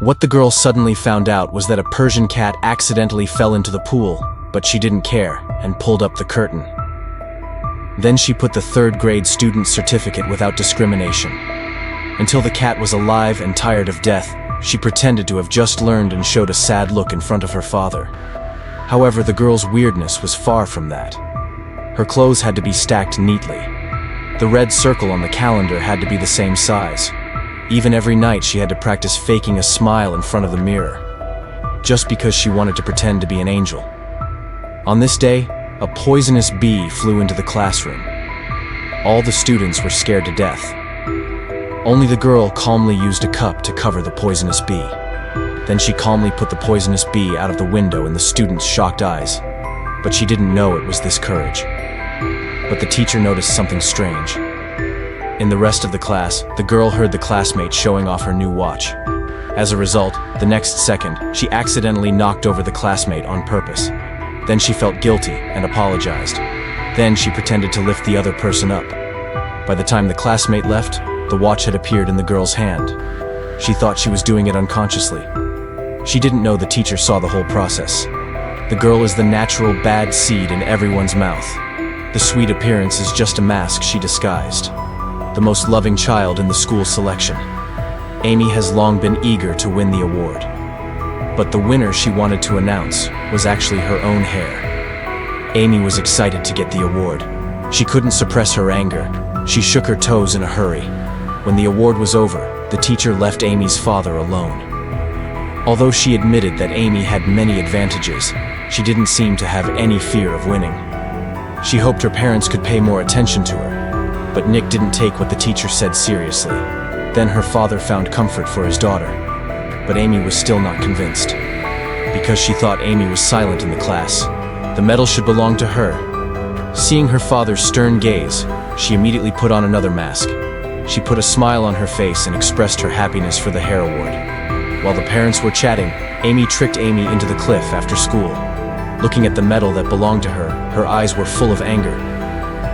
What the girl suddenly found out was that a Persian cat accidentally fell into the pool, but she didn't care and pulled up the curtain. Then she put the third-grade student certificate without discrimination. Until the cat was alive and tired of death, she pretended to have just learned and showed a sad look in front of her father. However, the girl's weirdness was far from that. Her clothes had to be stacked neatly. The red circle on the calendar had to be the same size. Even every night she had to practice faking a smile in front of the mirror, just because she wanted to pretend to be an angel. On this day, a poisonous bee flew into the classroom. All the students were scared to death. Only the girl calmly used a cup to cover the poisonous bee. Then she calmly put the poisonous bee out of the window in the students' shocked eyes. But she didn't know it was this courage. But the teacher noticed something strange. In the rest of the class, the girl heard the classmate showing off her new watch. As a result, the next second, she accidentally knocked over the classmate on purpose. Then she felt guilty and apologized. Then she pretended to lift the other person up. By the time the classmate left, the watch had appeared in the girl's hand. She thought she was doing it unconsciously. She didn't know the teacher saw the whole process. The girl is the natural bad seed in everyone's mouth. The sweet appearance is just a mask she disguised. The most loving child in the school selection. Amy has long been eager to win the award. But the winner she wanted to announce was actually her own hair. Amy was excited to get the award. She couldn't suppress her anger. She shook her toes in a hurry. When the award was over, the teacher left Amy's father alone. Although she admitted that Amy had many advantages, she didn't seem to have any fear of winning. She hoped her parents could pay more attention to her, but Nick didn't take what the teacher said seriously. Then her father found comfort for his daughter, but Amy was still not convinced. Because she thought Amy was silent in the class, the medal should belong to her. Seeing her father's stern gaze, she immediately put on another mask. She put a smile on her face and expressed her happiness for the hair award. While the parents were chatting, Amy tricked Amy into the cliff after school. Looking at the medal that belonged to her, her eyes were full of anger.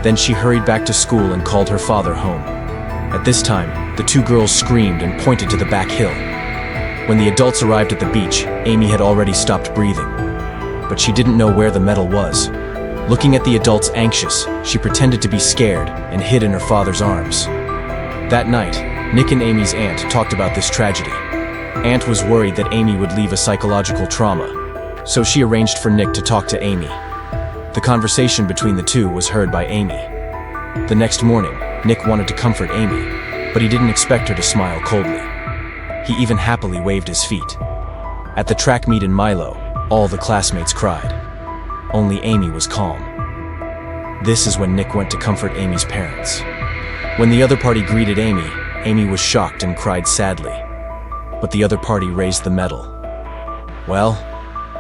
Then she hurried back to school and called her father home. At this time, the two girls screamed and pointed to the back hill. When the adults arrived at the beach, Amy had already stopped breathing. But she didn't know where the medal was. Looking at the adults anxious, she pretended to be scared and hid in her father's arms. That night, Nick and Amy's aunt talked about this tragedy. Aunt was worried that Amy would leave a psychological trauma, so she arranged for Nick to talk to Amy. The conversation between the two was heard by Amy. The next morning, Nick wanted to comfort Amy, but he didn't expect her to smile coldly. He even happily waved his feet. At the track meet in Milo, all the classmates cried. Only Amy was calm. This is when Nick went to comfort Amy's parents. When the other party greeted Amy, Amy was shocked and cried sadly. But the other party raised the medal. Well,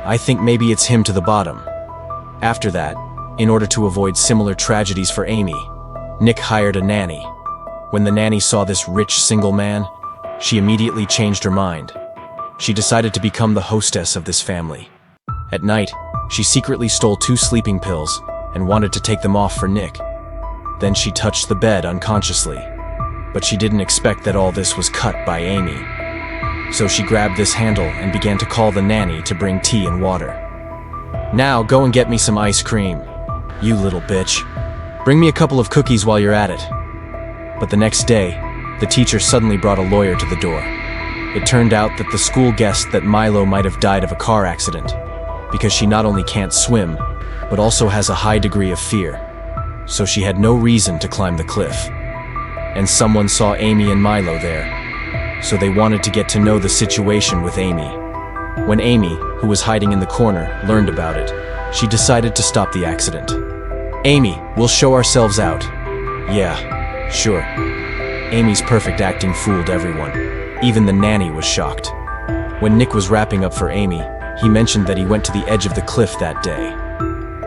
I think maybe it's him to the bottom. After that, in order to avoid similar tragedies for Amy, Nick hired a nanny. When the nanny saw this rich single man, she immediately changed her mind. She decided to become the hostess of this family. At night, she secretly stole 2 sleeping pills and wanted to take them off for Nick. Then she touched the bed unconsciously, but she didn't expect that all this was cut by Amy. So she grabbed this handle and began to call the nanny to bring tea and water. Now go and get me some ice cream, you little bitch. Bring me a couple of cookies while you're at it. But the next day, the teacher suddenly brought a lawyer to the door. It turned out that the school guessed that Milo might have died of a car accident, because she not only can't swim, but also has a high degree of fear. So she had no reason to climb the cliff. And someone saw Amy and Milo there, so they wanted to get to know the situation with Amy. When Amy, who was hiding in the corner, learned about it, she decided to stop the accident. Amy, we'll show ourselves out. Yeah, sure. Amy's perfect acting fooled everyone. Even the nanny was shocked. When Nick was wrapping up for Amy, he mentioned that he went to the edge of the cliff that day.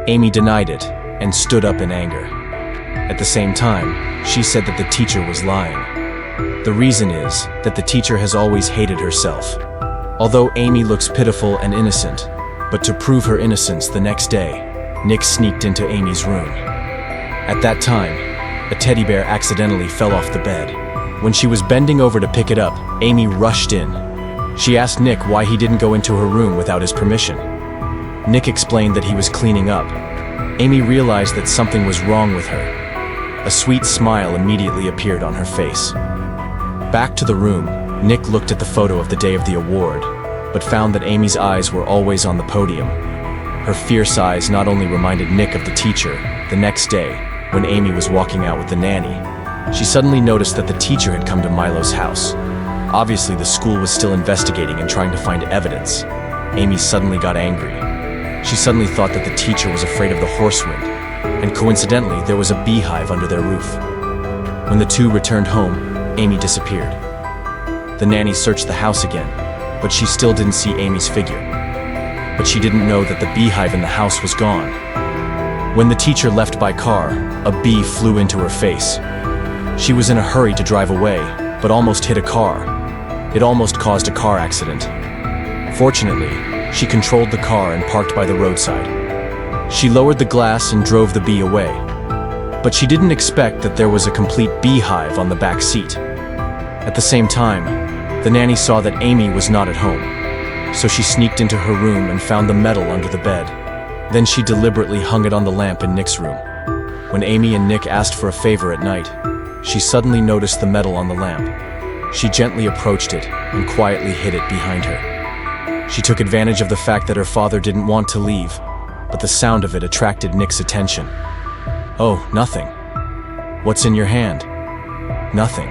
Amy denied it and stood up in anger. At the same time, she said that the teacher was lying. The reason is that the teacher has always hated herself. Although Amy looks pitiful and innocent, but to prove her innocence the next day, Nick sneaked into Amy's room. At that time, a teddy bear accidentally fell off the bed. When she was bending over to pick it up, Amy rushed in. She asked Nick why he didn't go into her room without his permission. Nick explained that he was cleaning up. Amy realized that something was wrong with her. A sweet smile immediately appeared on her face. Back to the room, Nick looked at the photo of the day of the award, but found that Amy's eyes were always on the podium. Her fierce eyes not only reminded Nick of the teacher. The next day, when Amy was walking out with the nanny, she suddenly noticed that the teacher had come to Milo's house. Obviously, the school was still investigating and trying to find evidence. Amy suddenly got angry. She suddenly thought that the teacher was afraid of the horsewind, and coincidentally, there was a beehive under their roof. When the two returned home, Amy disappeared. The nanny searched the house again, but she still didn't see Amy's figure. But she didn't know that the beehive in the house was gone. When the teacher left by car, a bee flew into her face. She was in a hurry to drive away, but almost hit a car. It almost caused a car accident. Fortunately, she controlled the car and parked by the roadside. She lowered the glass and drove the bee away. But she didn't expect that there was a complete beehive on the back seat. At the same time, the nanny saw that Amy was not at home, so she sneaked into her room and found the medal under the bed. Then she deliberately hung it on the lamp in Nick's room. When Amy and Nick asked for a favor at night, she suddenly noticed the medal on the lamp. She gently approached it and quietly hid it behind her. She took advantage of the fact that her father didn't want to leave, but the sound of it attracted Nick's attention. "Oh, nothing. What's in your hand?" "Nothing."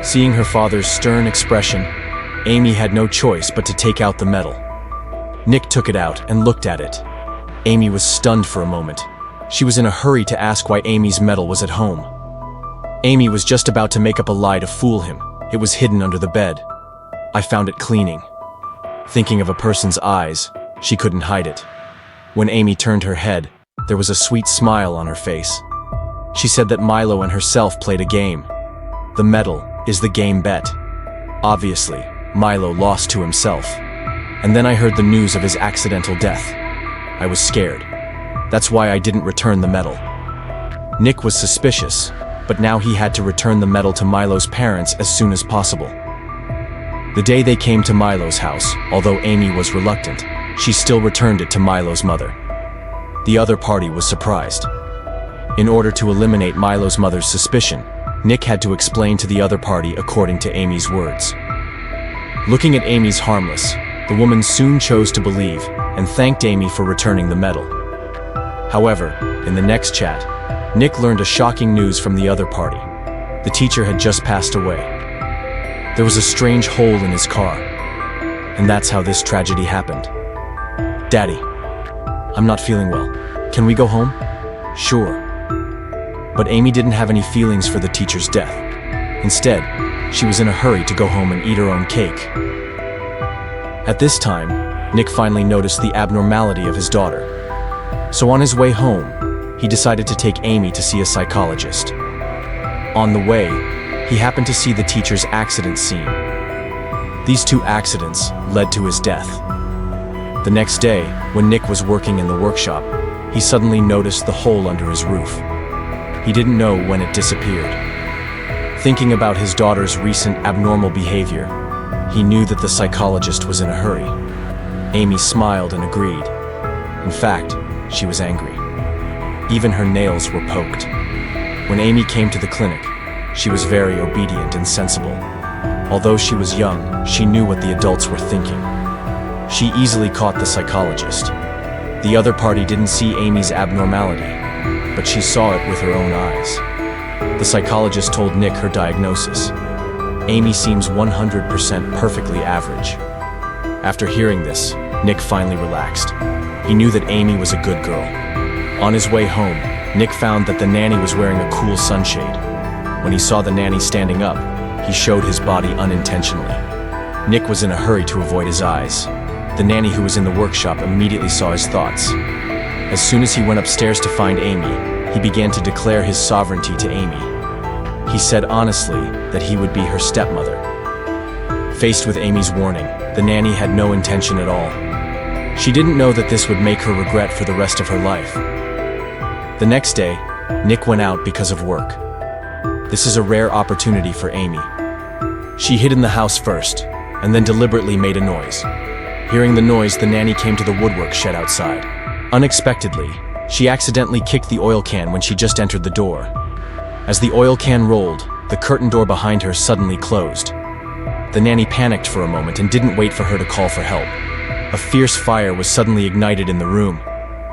Seeing her father's stern expression, Amy had no choice but to take out the medal. Nick took it out and looked at it. Amy was stunned for a moment. She was in a hurry to ask why Amy's medal was at home. Amy was just about to make up a lie to fool him. It was hidden under the bed. "I found it cleaning." Thinking of a person's eyes, she couldn't hide it. When Amy turned her head, there was a sweet smile on her face. She said that Milo and herself played a game. The medal is the game bet. Obviously, Milo lost to himself. And then I heard the news of his accidental death. I was scared. That's why I didn't return the medal. Nick was suspicious, but now he had to return the medal to Milo's parents as soon as possible. The day they came to Milo's house, although Amy was reluctant, she still returned it to Milo's mother. The other party was surprised. In order to eliminate Milo's mother's suspicion, Nick had to explain to the other party according to Amy's words. Looking at Amy's harmless, the woman soon chose to believe and thanked Amy for returning the medal. However, in the next chat, Nick learned a shocking news from the other party. The teacher had just passed away. There was a strange hole in his car, and that's how this tragedy happened. "Daddy, I'm not feeling well. Can we go home?" "Sure." But Amy didn't have any feelings for the teacher's death. Instead, she was in a hurry to go home and eat her own cake. At this time, Nick finally noticed the abnormality of his daughter. So on his way home, he decided to take Amy to see a psychologist. On the way, he happened to see the teacher's accident scene. These two accidents led to his death. The next day, when Nick was working in the workshop, he suddenly noticed the hole under his roof. He didn't know when it disappeared. Thinking about his daughter's recent abnormal behavior, he knew that the psychologist was in a hurry. Amy smiled and agreed. In fact, she was angry. Even her nails were poked. When Amy came to the clinic, she was very obedient and sensible. Although she was young, she knew what the adults were thinking. She easily caught the psychologist. The other party didn't see Amy's abnormality, but she saw it with her own eyes. The psychologist told Nick her diagnosis. Amy seems 100% perfectly average. After hearing this, Nick finally relaxed. He knew that Amy was a good girl. On his way home, Nick found that the nanny was wearing a cool sunshade. When he saw the nanny standing up, he showed his body unintentionally. Nick was in a hurry to avoid his eyes. The nanny who was in the workshop immediately saw his thoughts. As soon as he went upstairs to find Amy, he began to declare his sovereignty to Amy. He said honestly that he would be her stepmother. Faced with Amy's warning, the nanny had no intention at all. She didn't know that this would make her regret for the rest of her life. The next day, Nick went out because of work. This is a rare opportunity for Amy. She hid in the house first, and then deliberately made a noise. Hearing the noise, the nanny came to the woodwork shed outside. Unexpectedly, she accidentally kicked the oil can when she just entered the door. As the oil can rolled, the curtain door behind her suddenly closed. The nanny panicked for a moment and didn't wait for her to call for help. A fierce fire was suddenly ignited in the room.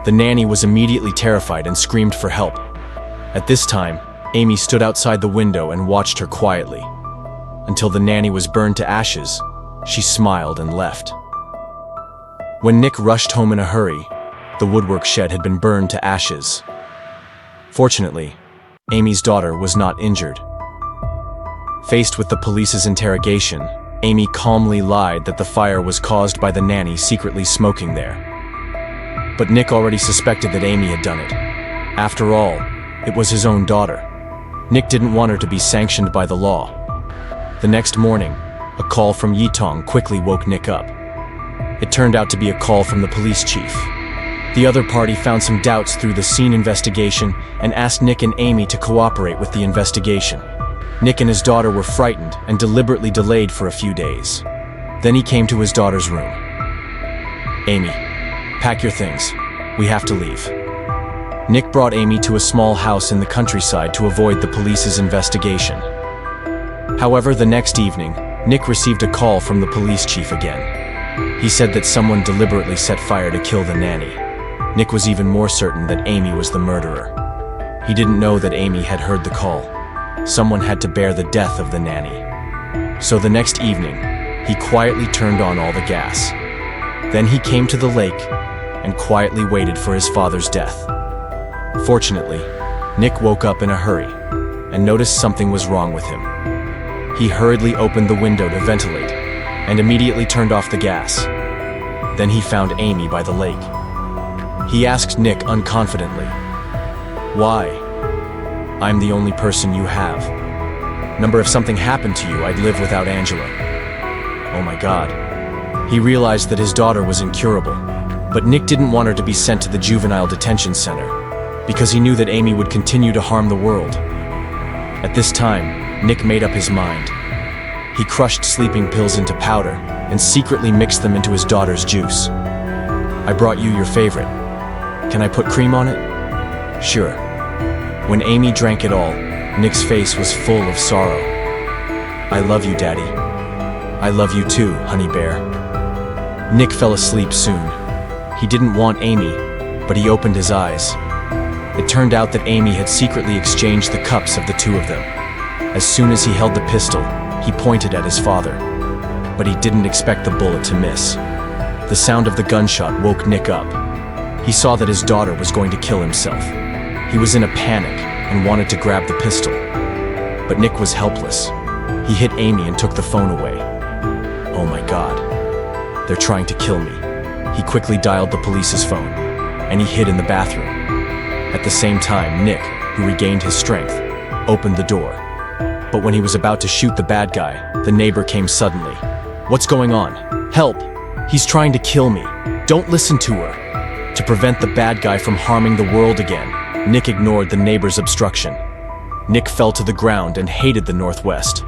The nanny was immediately terrified and screamed for help. At this time, Amy stood outside the window and watched her quietly. Until the nanny was burned to ashes, she smiled and left. When Nick rushed home in a hurry, the woodwork shed had been burned to ashes. Fortunately, Amy's daughter was not injured. Faced with the police's interrogation, Amy calmly lied that the fire was caused by the nanny secretly smoking there. But Nick already suspected that Amy had done it. After all, it was his own daughter. Nick didn't want her to be sanctioned by the law. The next morning, a call from Yitong quickly woke Nick up. It turned out to be a call from the police chief. The other party found some doubts through the scene investigation and asked Nick and Amy to cooperate with the investigation. Nick and his daughter were frightened and deliberately delayed for a few days. Then he came to his daughter's room. "Amy, pack your things. We have to leave." Nick brought Amy to a small house in the countryside to avoid the police's investigation. However, the next evening, Nick received a call from the police chief again. He said that someone deliberately set fire to kill the nanny. Nick was even more certain that Amy was the murderer. He didn't know that Amy had heard the call. Someone had to bear the death of the nanny. So the next evening, he quietly turned on all the gas. Then he came to the lake and quietly waited for his father's death. Fortunately, Nick woke up in a hurry and noticed something was wrong with him. He hurriedly opened the window to ventilate and immediately turned off the gas. Then he found Amy by the lake. He asked Nick unconfidently, "Why? I'm the only person you have. Remember, if something happened to you, I'd live without Angela." Oh my God. He realized that his daughter was incurable, but Nick didn't want her to be sent to the juvenile detention center, because he knew that Amy would continue to harm the world. At this time, Nick made up his mind. He crushed sleeping pills into powder and secretly mixed them into his daughter's juice. "I brought you your favorite. Can I put cream on it?" "Sure." When Amy drank it all, Nick's face was full of sorrow. "I love you, Daddy." "I love you too, honey bear." Nick fell asleep soon. He didn't want Amy, but he opened his eyes. It turned out that Amy had secretly exchanged the cups of the two of them. As soon as he held the pistol, he pointed at his father, but he didn't expect the bullet to miss. The sound of the gunshot woke Nick up. He saw that his daughter was going to kill himself. He was in a panic and wanted to grab the pistol. But Nick was helpless. He hit Amy and took the phone away. Oh my God. They're trying to kill me. He quickly dialed the police's phone, and he hid in the bathroom. At the same time, Nick, who regained his strength, opened the door. But when he was about to shoot the bad guy, the neighbor came suddenly. "What's going on? Help! He's trying to kill me. Don't listen to her." To prevent the bad guy from harming the world again, Nick ignored the neighbor's obstruction. Nick fell to the ground and hated the Northwest.